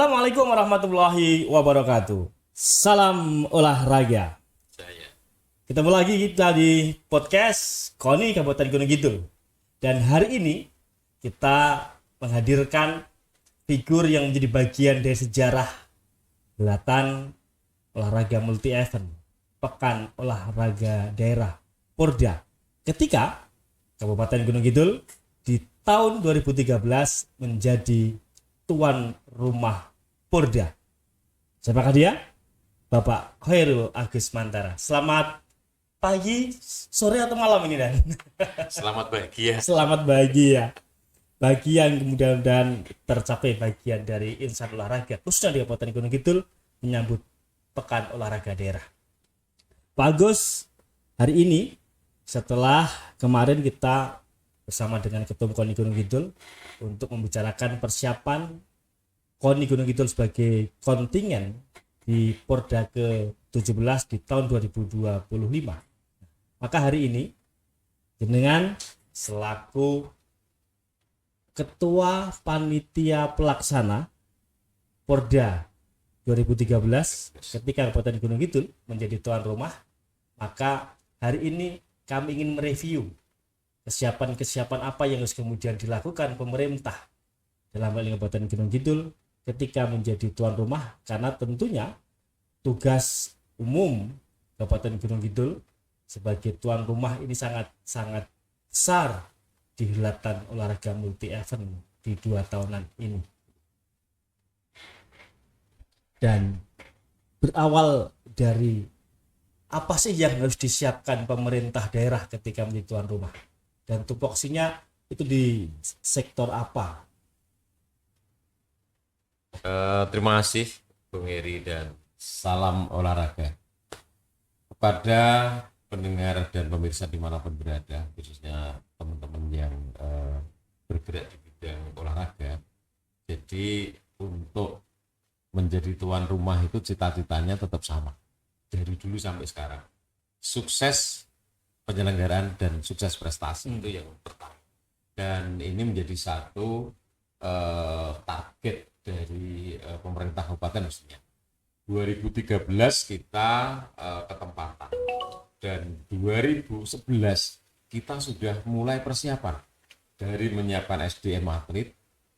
Assalamualaikum warahmatullahi wabarakatuh. Salam olahraga. Saya. Ketemu lagi kita di podcast KONI Kabupaten Gunung Kidul. Dan hari ini kita menghadirkan figur yang menjadi bagian dari sejarah Helatan Olahraga Multi Event Pekan Olahraga Daerah Porda ketika Kabupaten Gunung Kidul di tahun 2013 menjadi tuan rumah Porda. Siapakah dia? Bapak Khairul Agus Mantara. Selamat pagi, sore atau malam ini Dan? Selamat bahagia. Selamat bahagia. Bagi yang mudah-mudahan tercapai bagian dari insan olahraga khususnya di Kabupaten Gunung Kidul menyambut Pekan Olahraga Daerah. Pak Agus, hari ini setelah kemarin kita bersama dengan Ketum KONI Gunung Kidul untuk membicarakan persiapan KONI Gunung Kidul sebagai kontingen di Porda ke-17 di tahun 2025. Maka hari ini jenengan selaku Ketua Panitia Pelaksana Porda 2013 ketika Kabupaten Gunung Kidul menjadi tuan rumah, maka hari ini kami ingin mereview kesiapan apa yang harus kemudian dilakukan pemerintah dalam hal ini Kabupaten Gunung Kidul ketika menjadi tuan rumah, karena tentunya tugas umum Kabupaten Gunung Kidul sebagai tuan rumah ini sangat besar di Helatan Olahraga Multi Event di 2 tahunan ini. Dan berawal dari apa sih yang harus disiapkan pemerintah daerah ketika menjadi tuan rumah, dan tupoksinya itu di sektor apa? Terima kasih Bung Heri dan salam olahraga kepada pendengar dan pemirsa dimanapun berada, khususnya teman-teman yang bergerak di bidang olahraga. Jadi untuk menjadi tuan rumah itu cita-citanya tetap sama dari dulu sampai sekarang, sukses penyelenggaraan dan sukses prestasi itu yang pertama, dan ini menjadi satu target dari pemerintah kabupaten. Mestinya 2013 kita ketempatan, dan 2011 kita sudah mulai persiapan dari menyiapkan SDM atlet.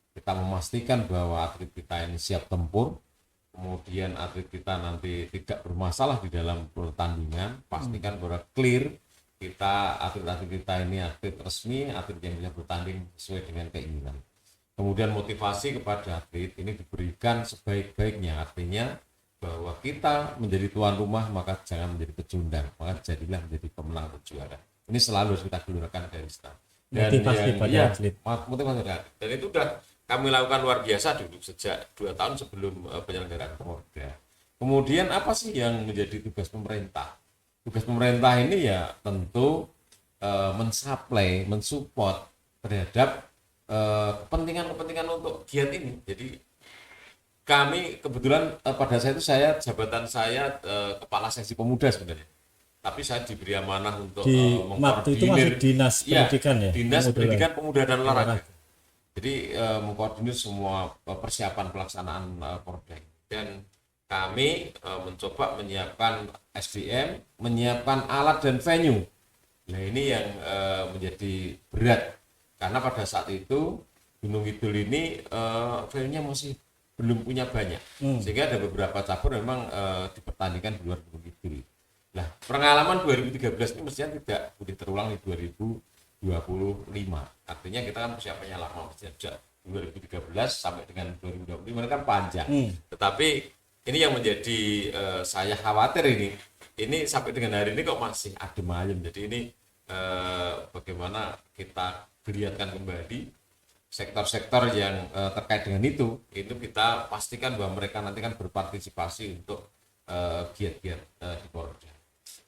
Kita memastikan bahwa atlet kita ini siap tempur, kemudian atlet kita nanti tidak bermasalah di dalam pertandingan, pastikan bahwa clear kita, atlet-atlet kita ini atlet resmi, atlet yang bisa bertanding sesuai dengan keinginan. Kemudian motivasi kepada atlet ini diberikan sebaik-baiknya, artinya bahwa kita menjadi tuan rumah maka jangan menjadi pecundang, maka jadilah menjadi pemenang atau juara. Ini selalu harus kita gelurkan dari start. Dan Motivasi pada atlet. Motivasi pada atlet. Dan itu sudah kami lakukan luar biasa dulu sejak 2 tahun sebelum penyelenggaraan Porda. Kemudian apa sih yang menjadi tugas pemerintah? Tugas pemerintah ini ya tentu mensuplai, mensupport terhadap kepentingan-kepentingan untuk giat ini. Jadi kami kebetulan pada saat itu jabatan saya kepala seksi pemuda sebenarnya. Tapi saya diberi amanah untuk waktu itu masih dinas pendidikan ya? Dinas Pendidikan Pemuda dan Olahraga. Jadi mengkoordinir semua persiapan pelaksanaan Porda. Dan kami mencoba menyiapkan SDM, menyiapkan alat dan venue. Nah ini yang menjadi berat, karena pada saat itu Gunung Kidul ini venue-nya masih belum punya banyak, sehingga ada beberapa cabur memang dipertandingkan di luar Gunung Kidul. Nah, pengalaman 2013 ini mestinya tidak boleh terulang di 2025. Artinya kita kan persiapannya lama, sejak 2013 sampai dengan 2025 ini kan panjang. Tetapi ini yang menjadi saya khawatir ini sampai dengan hari ini kok masih adem ayem. Jadi ini bagaimana kita geliatkan kembali sektor-sektor yang terkait dengan itu kita pastikan bahwa mereka nanti kan berpartisipasi untuk giat-giat di Porda.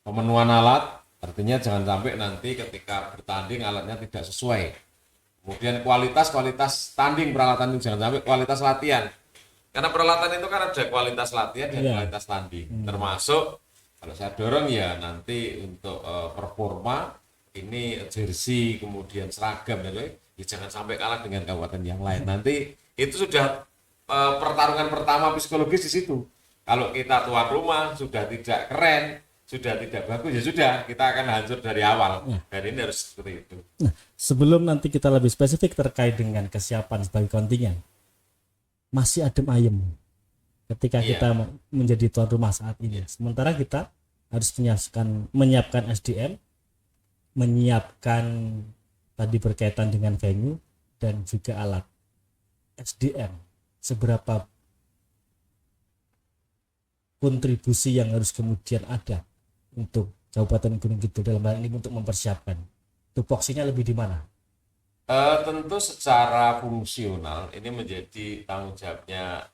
Pemenuhan alat, artinya jangan sampai nanti ketika bertanding alatnya tidak sesuai. Kemudian kualitas tanding, peralatan itu jangan sampai kualitas latihan. Karena peralatan itu kan ada kualitas latihan dan kualitas tanding. Termasuk kalau saya dorong ya nanti untuk performa ini jersey, kemudian seragam dan lain, ya jangan sampai kalah dengan kabupaten yang lain. Nanti itu sudah pertarungan pertama psikologis di situ. Kalau kita tuan rumah sudah tidak keren, sudah tidak bagus, ya sudah, kita akan hancur dari awal. Dan ini harus seperti itu. Nah, sebelum nanti kita lebih spesifik terkait dengan kesiapan sebagai kontingen, masih adem ayem ketika kita menjadi tuan rumah saat ini. Sementara kita harus menyiapkan SDM, menyiapkan tadi berkaitan dengan venue dan juga alat. SDM, seberapa kontribusi yang harus kemudian ada untuk Kabupaten Gunung Kidul dalam hal ini untuk mempersiapkan? Tupoksinya lebih di mana? Tentu secara fungsional ini menjadi tanggung jawabnya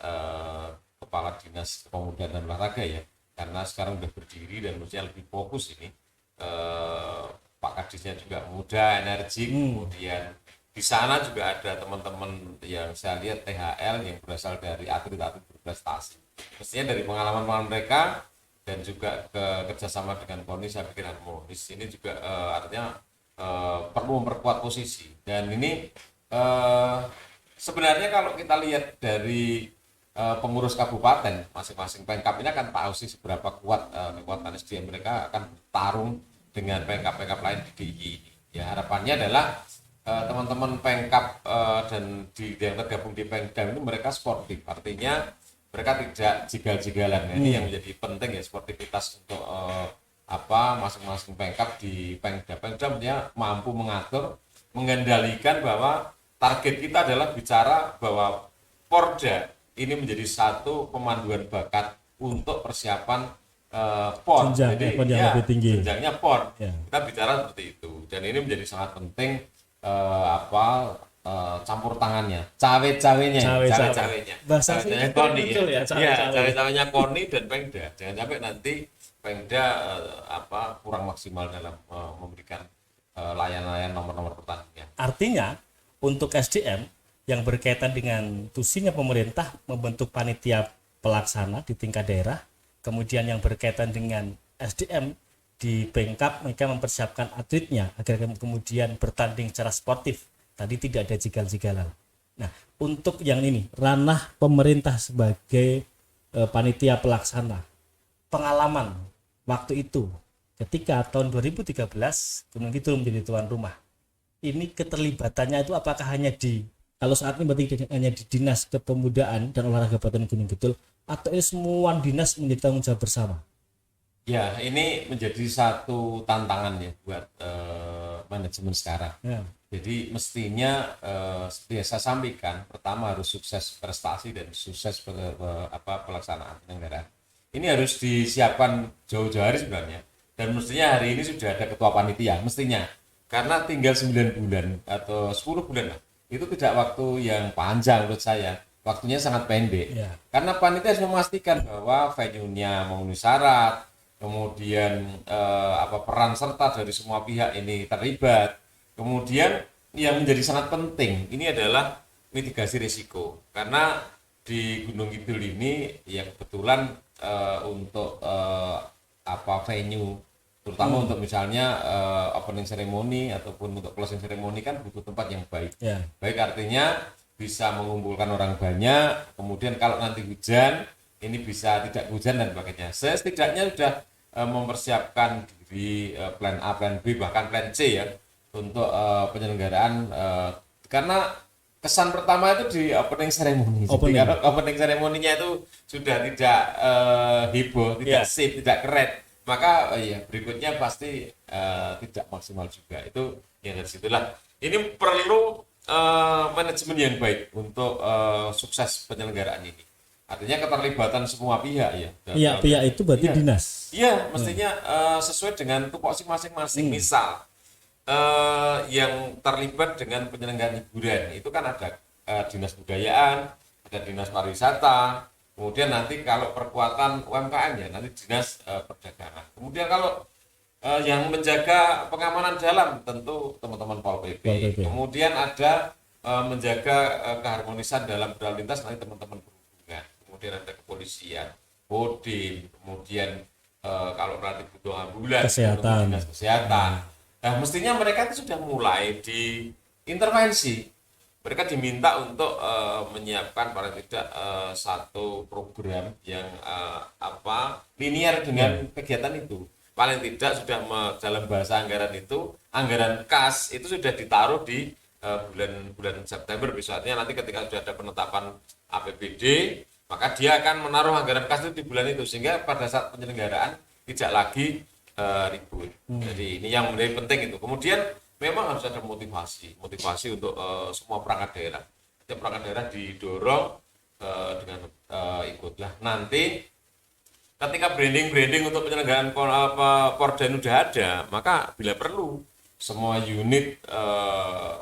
Kepala Dinas Pemuda dan Olahraga ya, karena sekarang sudah berdiri dan mestinya lebih fokus ini. Pak Kadisnya juga muda, energik, kemudian di sana juga ada teman-teman yang saya lihat THL yang berasal dari atlet-atlet berprestasi. Mestinya dari pengalaman mereka dan juga kerjasama dengan KONI saya pikir harmonis. Ini juga artinya perlu memperkuat posisi. Dan ini sebenarnya kalau kita lihat dari pengurus kabupaten, masing-masing Pemkab ini akan tahu sih seberapa kuat kekuatan SDM mereka akan bertarung dengan Pemkab-Pemkab lain di DIY ini. Ya, harapannya adalah teman-teman Pemkab dan yang tergabung di Pemkab ini mereka sportif, artinya mereka tidak jigal-jigalan. Ini yang menjadi penting ya, sportivitas untuk masing-masing Pemkab di Pemda. Pemda mampu mengatur, mengendalikan bahwa target kita adalah bicara bahwa Porda ini menjadi satu pemanduan bakat untuk persiapan PON. Jadi lebih tinggi. jenjangnya PON. Kita bicara seperti itu, dan ini menjadi sangat penting. Campur tangannya, cawe-cawenya bahasa sini muncul ya, cawe-cawenya KONI dan Pemda. Jangan sampai nanti Pemda kurang maksimal dalam memberikan layanan nomor-nomor pertandingan. Artinya untuk SDM yang berkaitan dengan tusinya pemerintah membentuk panitia pelaksana di tingkat daerah, kemudian yang berkaitan dengan SDM di Pemkab mereka mempersiapkan atletnya agar kemudian bertanding secara sportif. Tadi tidak ada jigal-jigalan. Nah, untuk yang ini ranah pemerintah sebagai panitia pelaksana, pengalaman waktu itu ketika tahun 2013 Gunung Kidul menjadi tuan rumah. Ini keterlibatannya itu apakah hanya kalau saat ini berarti hanya di Dinas Kepemudaan dan Olahraga Kabupaten Gunung Kidul, atau ini semua dinas menjadi tanggung jawab bersama? Ya, ini menjadi satu tantangan ya buat manajemen sekarang. Jadi mestinya seperti yang saya sampaikan, pertama harus sukses prestasi dan sukses pelaksanaan penyelenggaraan. Ini harus disiapkan jauh-jauh hari sebenarnya. Dan mestinya hari ini sudah ada ketua panitia, mestinya. Karena tinggal 9 bulan atau 10 bulan lah. Itu tidak waktu yang panjang menurut saya. Waktunya sangat pendek. Karena panitia harus memastikan bahwa venue-nya memenuhi syarat, kemudian peran serta dari semua pihak ini terlibat. Kemudian yang menjadi sangat penting ini adalah mitigasi risiko, karena di Gunung Kidul ini ya kebetulan untuk venue terutama untuk misalnya opening ceremony ataupun untuk closing ceremony kan butuh tempat yang baik. Baik artinya bisa mengumpulkan orang banyak, kemudian kalau nanti hujan ini bisa tidak hujan dan sebagainya. Setidaknya sudah mempersiapkan diri plan A, plan B, bahkan plan C ya untuk penyelenggaraan, karena kesan pertama itu di opening ceremony. Kalau opening ceremony-nya itu sudah tidak heboh, tidak sip, tidak keren, maka berikutnya pasti tidak maksimal juga. Itu yang dari situlah ini perlu manajemen yang baik untuk sukses penyelenggaraan ini. Artinya keterlibatan semua pihak ya. Pihak itu berarti dinas. Iya, mestinya sesuai dengan tupoksi masing-masing. Misal yang terlibat dengan penyelenggaraan hiburan itu kan ada dinas budayaan, ada dinas pariwisata, kemudian nanti kalau perkuatan UMKM ya nanti dinas perdagangan. Kemudian kalau yang menjaga pengamanan jalan tentu teman-teman Pol PP. Kemudian ada menjaga keharmonisan dalam berlalu lintas nanti teman-teman perhubungan. Kemudian ada kepolisian, Kodim, kemudian kalau nanti butuh ambulans, dinas kesehatan. Nah, mestinya mereka itu sudah mulai diintervensi. mereka diminta untuk menyiapkan paling tidak satu program yang linear dengan kegiatan itu. Paling tidak sudah dalam bahasa anggaran itu, anggaran kas itu sudah ditaruh di bulan September. Misalnya nanti ketika sudah ada penetapan APBD, maka dia akan menaruh anggaran kas itu di bulan itu, sehingga pada saat penyelenggaraan tidak lagi ribut. Jadi ini yang menjadi penting itu. Kemudian memang harus ada motivasi untuk semua perangkat daerah. Setiap perangkat daerah didorong dengan ikutlah nanti. Ketika branding untuk penyelenggaraan Porda sudah ada, maka bila perlu semua unit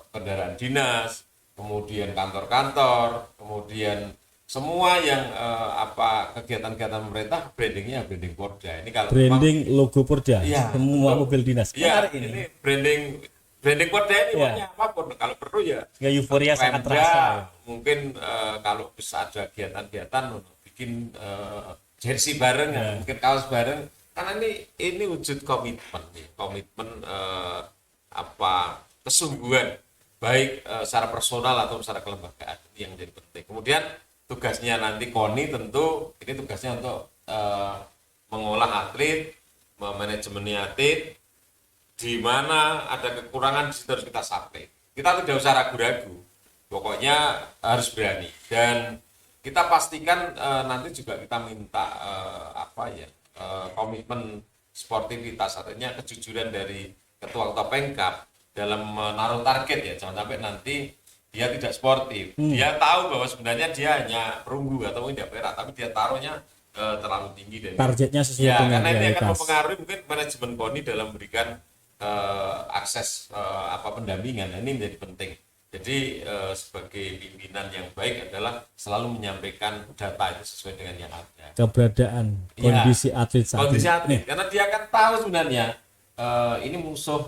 kendaraan dinas, kemudian kantor-kantor, kemudian semua yang kegiatan-kegiatan pemerintah brandingnya branding Porda. Ini kalau branding logo Porda, ya, semua mobil dinas. Ya, ini branding Porda ini pokoknya apapun. Kalau perlu ya euforia sangat terasa. Mungkin kalau bisa ada kegiatan-kegiatan bikin jersey bareng, mungkin kaos bareng, karena ini wujud komitmen kesungguhan baik secara personal atau secara kelembagaan, ini yang jadi penting. Kemudian tugasnya nanti KONI tentu ini tugasnya untuk mengolah atlet, memanajemen atlet, di mana ada kekurangan di situ harus kita sampai. Kita tidak usah ragu-ragu, pokoknya harus berani. Dan kita pastikan nanti juga kita minta komitmen sportivitas, artinya kejujuran dari ketua Pemkab dalam menaruh target ya, jangan sampai nanti dia tidak sportif. Dia tahu bahwa sebenarnya dia hanya perunggu atau tidak perak, tapi dia taruhnya terlalu tinggi dan targetnya sesuai ya, dengan karena ini realitas. akan mempengaruhi mungkin manajemen KONI dalam memberikan akses pendampingan. Ini menjadi penting. Jadi sebagai pimpinan yang baik adalah selalu menyampaikan data itu sesuai dengan yang ada. Keberadaan kondisi atlet saat kondisi ini. atlet, karena dia akan tahu sebenarnya ini musuh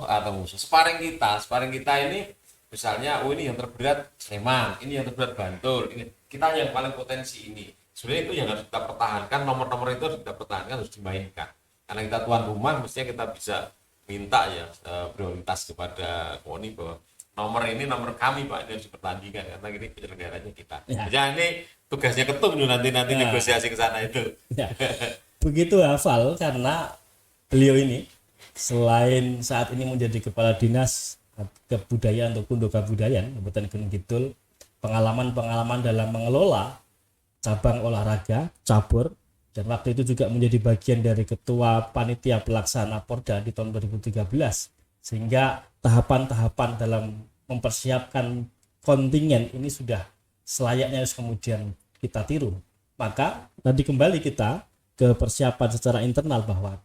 sparring kita ini misalnya ini yang terberat Sleman, ini yang terberat Bantul, ini kita yang paling potensi ini. Sebenarnya itu yang harus kita pertahankan, nomor-nomor itu harus kita pertahankan, harus dimainkan. Karena kita tuan rumah, mestinya kita bisa minta ya prioritas kepada KONI bahwa nomor kami Pak, ini harus dipertandingkan karena ini penyelenggaranya kita. Ya. Jadi tugasnya ketum nanti negosiasi ke sana itu. Ya. Begitu hafal karena beliau ini selain saat ini menjadi kepala dinas kebudayaan atau Kundo Kabudayaan Kabupaten Gunung Kidul, pengalaman dalam mengelola cabang olahraga cabur, dan waktu itu juga menjadi bagian dari ketua panitia pelaksana Porda di tahun 2013, sehingga tahapan-tahapan dalam mempersiapkan kontingen ini sudah selayaknya harus kemudian kita tiru. Maka tadi kembali kita ke persiapan secara internal bahwa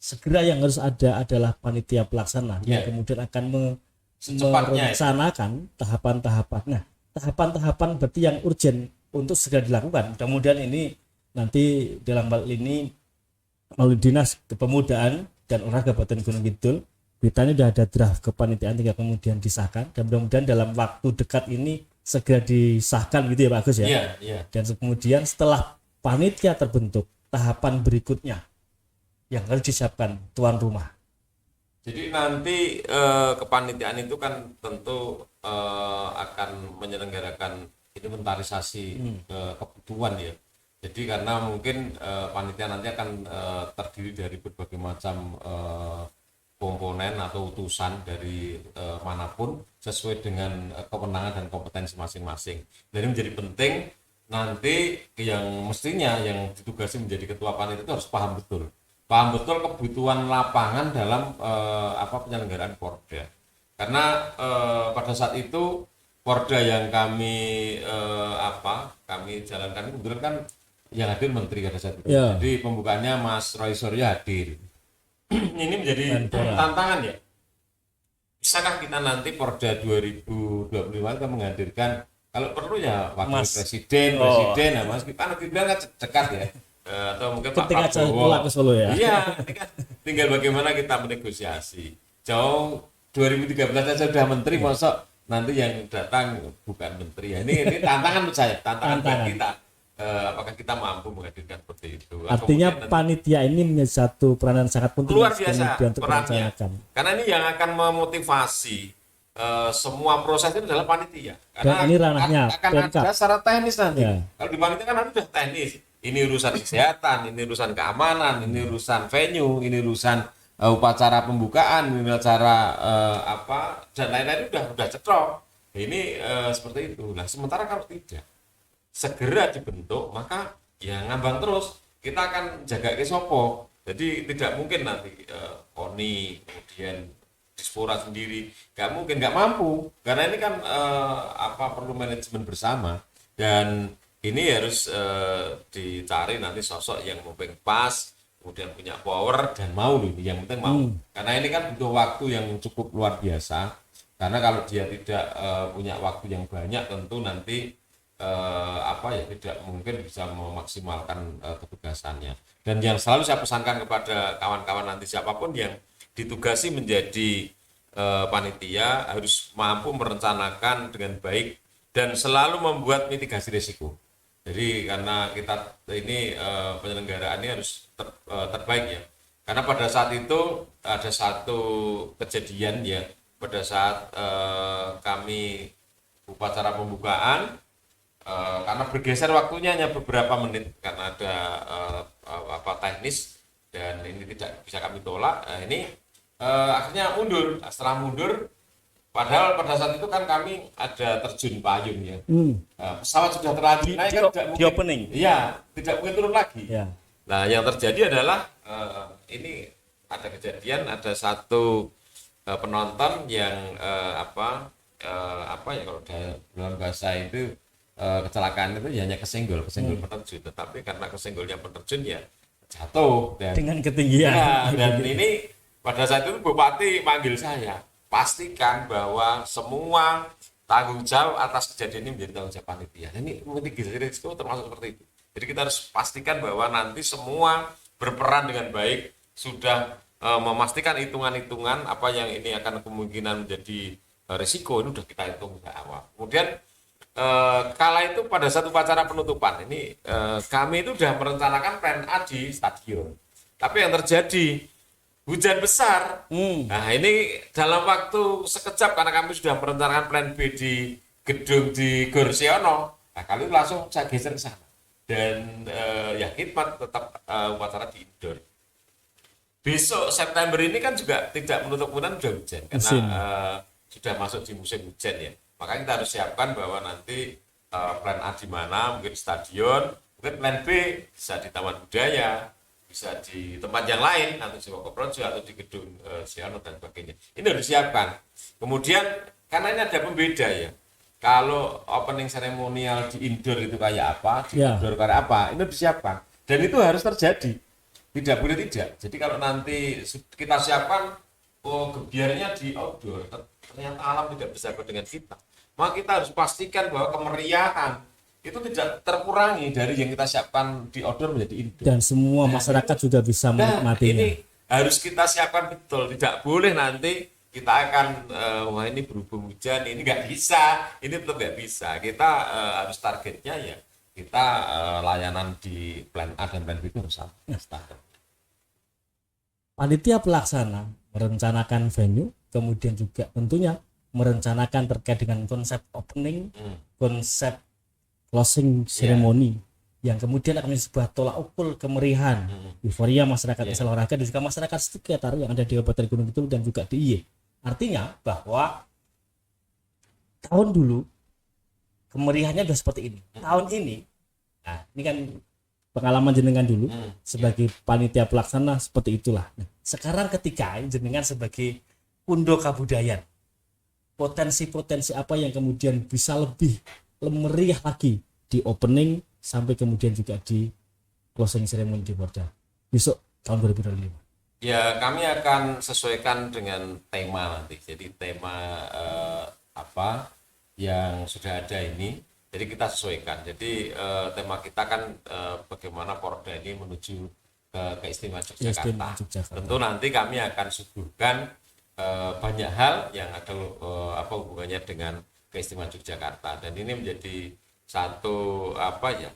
segera yang harus ada adalah panitia pelaksana yang kemudian akan merencanakan tahapan-tahapan. Nah, tahapan-tahapan berarti yang urgent untuk segera dilakukan. Mudah-mudahan ini nanti dalam hal ini melalui Dinas Kepemudaan dan Olahraga Kabupaten Gunung Kidul, beritanya sudah ada draft kepanitiaan tinggal kemudian disahkan, dan mudah-mudahan dalam waktu dekat ini segera disahkan gitu ya Pak Agus ya. Iya. Dan kemudian setelah panitia terbentuk, tahapan berikutnya yang harus disiapkan tuan rumah. Jadi nanti kepanitiaan itu kan tentu akan menyelenggarakan inventarisasi kebutuhan ya. Jadi karena mungkin panitia nanti akan terdiri dari berbagai macam komponen atau utusan dari manapun sesuai dengan kewenangan dan kompetensi masing-masing. Jadi menjadi penting nanti yang mestinya yang ditugasi menjadi ketua panitia itu harus paham betul kebutuhan lapangan dalam penyelenggaraan Porda. Karena pada saat itu Porda yang kami jalankan kebetulan kan yang hadir menteri pada saat itu. Ya. Jadi pembukaannya Mas Roy Suryo hadir. Ini menjadi tantangan ya. Bisakah kita nanti Porda 2025 kita menghadirkan kalau perlu ya wakil presiden, nah Mas Gibran kan dekat ya. Atau mungkin Pak Prabowo. Iya, tinggal bagaimana kita menegosiasi. Jauh 2013 saja sudah menteri, masa nanti yang datang bukan menteri ya. Ini tantangan menurut saya, tantangan bagi kita. Apakah kita mampu menghadirkan seperti itu? Artinya panitia ini menjadi satu peranan sangat penting luar biasa untuk perannya. merencanakan. Karena ini yang akan memotivasi semua proses itu adalah panitia. Dan ini ranahnya akan Pemkab. ada secara teknis nanti. Ya. Kalau di panitia kan nanti sudah teknis. Ini urusan kesehatan, ini urusan keamanan, ini urusan venue, ini urusan upacara pembukaan, ini acara apa dan lain-lain udah cetrok. Ini seperti itu. Nah, sementara kalau tidak segera dibentuk, maka ya ngambang terus. Kita akan jaga ke sopo. Jadi tidak mungkin nanti KONI kemudian Dispora sendiri nggak mungkin, nggak mampu, karena ini kan perlu manajemen bersama, dan ini harus dicari nanti sosok yang mungkin pas, kemudian punya power dan mau loh, yang penting mau. Karena ini kan butuh waktu yang cukup luar biasa, karena kalau dia tidak punya waktu yang banyak, tentu nanti tidak mungkin bisa memaksimalkan ketugasannya. Dan yang selalu saya pesankan kepada kawan-kawan nanti, siapapun yang ditugasi menjadi panitia harus mampu merencanakan dengan baik dan selalu membuat mitigasi risiko. Jadi karena kita ini penyelenggaraan ini harus terbaik ya. Karena pada saat itu ada satu kejadian ya, pada saat kami upacara pembukaan, karena bergeser waktunya hanya beberapa menit karena ada teknis dan ini tidak bisa kami tolak. Ini akhirnya mundur. Setelah mundur, padahal pada saat itu kan kami ada terjun payung ya. Pesawat sudah terlanjur naik kan tidak mungkin. Opening. Iya, tidak mungkin turun lagi. Ya. Nah, yang terjadi adalah ini ada kejadian, ada satu penonton yang kalau dalam bahasa itu kecelakaan itu ya hanya kesenggol penerjun, tetapi karena kesenggolnya penerjun ya jatuh dengan ketinggian. Ya, dan ini pada saat itu Bupati manggil saya, pastikan bahwa semua tanggung jawab atas kejadian ini menjadi tanggung jawab panitia. Ini mitigasi risiko termasuk seperti itu. Jadi kita harus pastikan bahwa nanti semua berperan dengan baik, sudah memastikan hitungan-hitungan apa yang ini akan kemungkinan menjadi risiko, ini sudah kita hitung dari awal. Kemudian kala itu pada satu upacara penutupan ini kami itu sudah merencanakan plan A di stadion. Tapi yang terjadi hujan besar. Nah, ini dalam waktu sekejap karena kami sudah merencanakan plan B di gedung di Gor Siono. Nah, kali langsung saya geser ke sana. Dan ya hikmat tetap upacara di indoor. Besok September ini kan juga tidak menutup kemungkinan sudah hujan karena sudah masuk di musim hujan ya. Makanya kita harus siapkan bahwa nanti plan A di mana, mungkin stadion, mungkin plan B bisa di Taman Budaya, bisa di tempat yang lain, atau di Woko Projo, atau di gedung Siono dan sebagainya. Ini harus disiapkan. Kemudian karena ini ada pembeda ya. Kalau opening seremonial di indoor itu kayak apa, di outdoor kayak apa, ini harus disiapkan. Dan itu harus terjadi. Tidak boleh tidak. Jadi kalau nanti kita siapkan, gebiarnya di outdoor, ternyata alam tidak bisa dengan kita. Maka kita harus pastikan bahwa kemeriahan itu tidak terkurangi dari yang kita siapkan di outdoor menjadi indoor. Dan semua masyarakat juga bisa menikmatinya. Ini harus kita siapkan betul. Tidak boleh nanti kita akan wah ini berhubung hujan, ini nggak bisa, ini tetap nggak bisa. Kita harus targetnya ya kita layanan di plan A dan plan B itu harus sama standar. Panitia pelaksana merencanakan venue, kemudian juga tentunya merencanakan terkait dengan konsep opening, konsep closing ceremony, yang kemudian akan menjadi sebuah tolak ukur kemeriahan, euforia masyarakat desa olahraga dan juga masyarakat sekitar yang ada di Kabupaten Gunung Kidul dan juga di IY. Artinya bahwa tahun dulu kemeriahannya sudah seperti ini. Tahun ini, nah ini kan pengalaman jenengan dulu sebagai panitia pelaksana seperti itulah. Nah, sekarang ketika jenengan sebagai pundo kabudayan, potensi-potensi apa yang kemudian bisa lebih meriah lagi di opening sampai kemudian juga di closing ceremony di Porda besok tahun 2025? Ya, kami akan sesuaikan dengan tema nanti. Jadi tema apa yang sudah ada ini, jadi kita sesuaikan. Jadi tema kita kan bagaimana Porda ini menuju ke keistimewaan Yogyakarta. Tentu nanti kami akan suguhkan banyak hal yang ada hubungannya dengan keistimewaan Yogyakarta, dan ini menjadi satu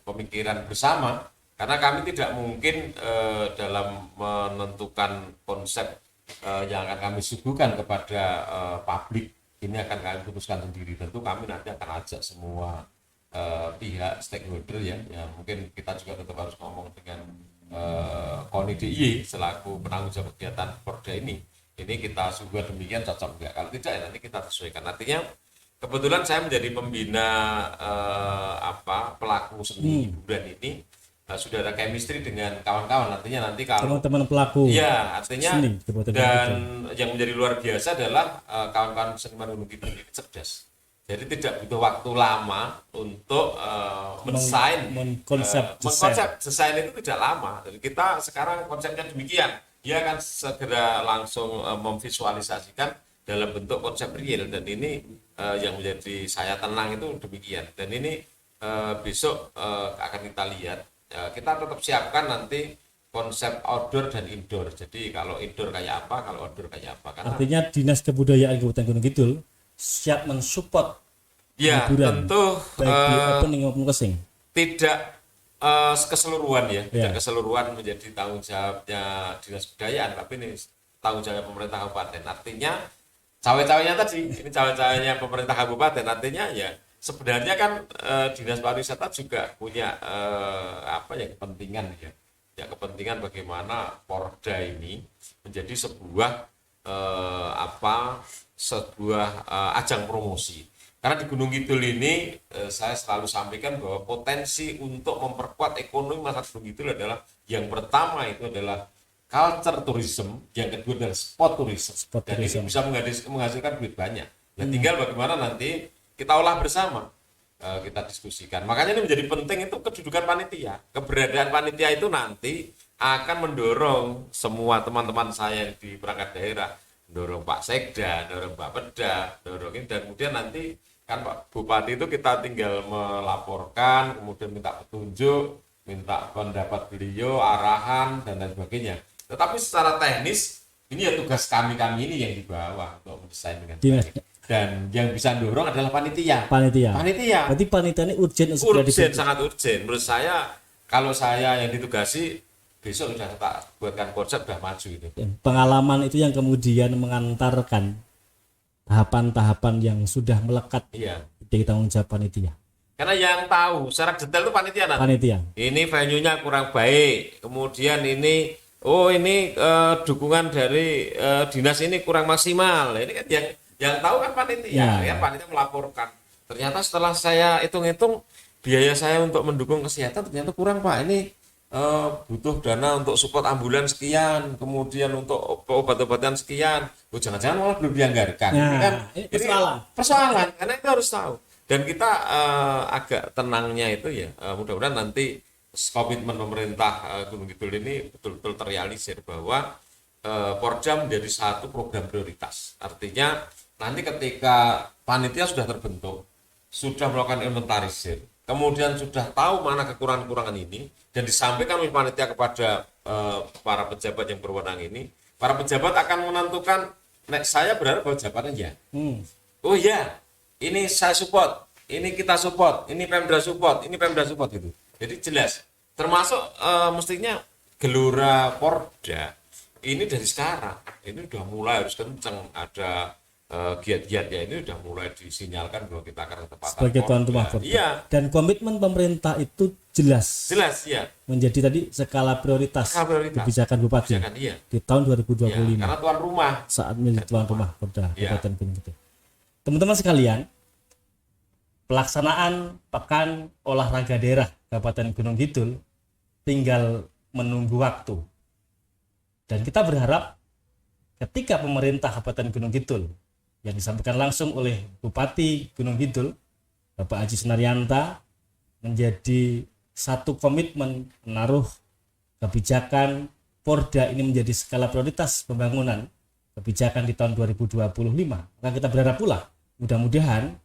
pemikiran bersama, karena kami tidak mungkin dalam menentukan konsep yang akan kami suguhkan kepada publik ini akan kami putuskan sendiri. Tentu kami nanti akan ajak semua pihak stakeholder ya mungkin kita juga tetap harus ngomong dengan KONI DIY selaku penanggung jawab kegiatan Porda ini kita juga demikian cocok enggak, kalau tidak ya nanti kita sesuaikan. Artinya kebetulan saya menjadi pembina pelaku seni hiburan ini sudah ada chemistry dengan kawan-kawan, artinya nanti kalau teman-teman pelaku ya artinya seni, dan yang menjadi luar biasa adalah kawan-kawan seniman gunung kidul ini cerdas. Jadi tidak butuh waktu lama untuk mendesain, konsep desain itu tidak lama. Jadi kita sekarang konsepnya demikian, dia akan segera langsung memvisualisasikan dalam bentuk konsep real, dan ini yang menjadi saya tenang itu demikian. Dan ini besok akan kita lihat, kita tetap siapkan nanti konsep outdoor dan indoor. Jadi kalau indoor kayak apa, kalau outdoor kayak apa. Karena artinya Dinas Kebudayaan Kabupaten Gunung Kidul siap mensupport ya hiburan, tentu baik di opening maupun closing. Tidak keseluruhan ya, tidak keseluruhan menjadi tanggung jawabnya Dinas Kebudayaan, tapi ini tanggung jawab pemerintah kabupaten. Artinya cawe-cawenya tadi, ini cawe-cawenya pemerintah kabupaten, artinya ya sebenarnya kan Dinas Pariwisata juga punya kepentingan ya kepentingan bagaimana Porda ini menjadi sebuah ajang promosi. Karena di Gunung Kidul ini saya selalu sampaikan bahwa potensi untuk memperkuat ekonomi masyarakat Gunung Kidul adalah yang pertama itu adalah culture tourism, yang kedua adalah sport tourism. Dan ini bisa menghasilkan duit banyak. Nah, tinggal bagaimana nanti kita olah bersama, kita diskusikan. Makanya ini menjadi penting itu kedudukan panitia. Keberadaan panitia itu nanti akan mendorong semua teman-teman saya di perangkat daerah, dorong Pak Sekda, dorong Pak Peda, dorong ini, dan kemudian nanti kan Pak Bupati itu kita tinggal melaporkan, kemudian minta petunjuk, minta pendapat beliau, arahan dan lain sebagainya. Tetapi secara teknis ini ya tugas kami ini yang di bawah untuk mendesain dengan baik. Dan yang bisa dorong adalah panitia. Berarti panitia ini urgent, sangat urgent. Menurut saya kalau saya yang ditugasi besok sudah tak buatkan konsep, sudah maju itu. Pengalaman itu yang kemudian mengantarkan tahapan-tahapan yang sudah melekat di tanggung jawab panitia. Karena yang tahu secara detail itu panitia nanti. Ini venue-nya kurang baik, kemudian ini dukungan dari dinas ini kurang maksimal. Ini kan yang tahu kan panitia, panitia melaporkan. Ternyata setelah saya hitung-hitung biaya saya untuk mendukung kesehatan ternyata kurang, Pak. Ini butuh dana untuk support ambulans sekian, kemudian untuk obat-obatan sekian. Jangan-jangan malah belum dianggarkan. Ini persoalan, karena itu harus tahu. Dan kita agak tenangnya itu ya, mudah-mudahan nanti komitmen pemerintah Gunung Kidul ini betul-betul terrealisir bahwa Porda menjadi satu program prioritas. Artinya nanti ketika panitia sudah terbentuk, sudah melakukan inventarisir, kemudian sudah tahu mana kekurangan-kekurangan ini, dan disampaikan oleh panitia kepada para pejabat yang berwenang ini, para pejabat akan menentukan, saya berharap bahwa jawabannya oh ya, ini saya support, ini kita support, ini Pemda support, ini Pemda support itu. Jadi jelas, termasuk mestinya gelora Porda ini dari sekarang, ini udah mulai harus kenceng, ada giat-giat ya, ini udah mulai disinyalkan bahwa kita akan ketepatan sebagai tuan rumah Porda. Iya. Dan komitmen pemerintah itu jelas ya. Menjadi tadi skala prioritas kebijakan Bupati di tahun 2025. Karena tuan rumah saat menjadi tuan rumah Porda Kabupaten Gunung Kidul. Teman-teman sekalian, pelaksanaan Pekan Olahraga Daerah Kabupaten Gunung Kidul tinggal menunggu waktu. Dan kita berharap ketika pemerintah Kabupaten Gunung Kidul yang disampaikan langsung oleh Bupati Gunung Kidul, Bapak Haji Sunarianta, menjadi satu komitmen menaruh kebijakan Porda ini menjadi skala prioritas pembangunan kebijakan di tahun 2025. Maka kita berharap pula mudah-mudahan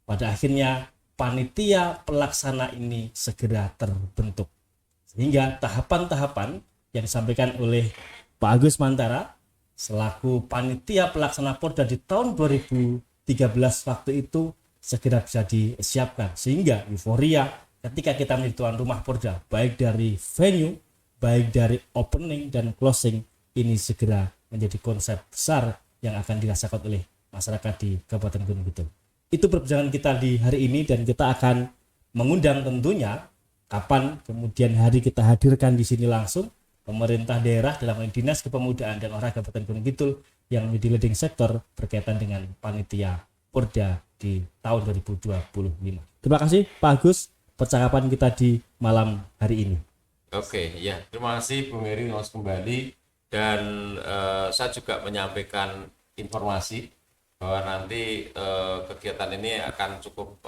pada akhirnya panitia pelaksana ini segera terbentuk. Sehingga tahapan-tahapan yang disampaikan oleh Pak Agus Mantara selaku panitia pelaksana Porda di tahun 2013 waktu itu segera bisa disiapkan, sehingga euforia ketika kita menjadi tuan rumah Porda, baik dari venue, baik dari opening dan closing, ini segera menjadi konsep besar yang akan dirasakan oleh masyarakat di Kabupaten Gunung Kidul. Itu perbincangan kita di hari ini, dan kita akan mengundang tentunya kapan kemudian hari kita hadirkan di sini langsung pemerintah daerah dalam hal Dinas Kepemudaan dan Olahraga Kabupaten Gunung Kidul yang menjadi leading sektor berkaitan dengan panitia Porda di tahun 2025. Terima kasih Pak Agus percakapan kita di malam hari ini. Oke, ya, terima kasih Bung Heri mas kembali, dan saya juga menyampaikan informasi bahwa nanti kegiatan ini akan cukup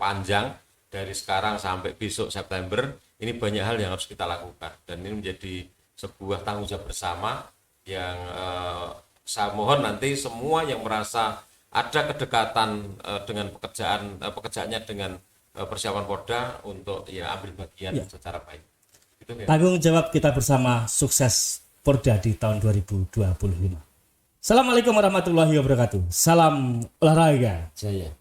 panjang dari sekarang sampai besok September. Ini banyak hal yang harus kita lakukan, dan ini menjadi sebuah tanggung jawab bersama yang saya mohon nanti semua yang merasa ada kedekatan dengan pekerjaannya dengan persiapan Porda untuk ya ambil bagian secara baik. Gitu, ya. Tanggung jawab kita bersama, sukses Porda di tahun 2025. Assalamualaikum warahmatullahi wabarakatuh. Salam olahraga Jaya.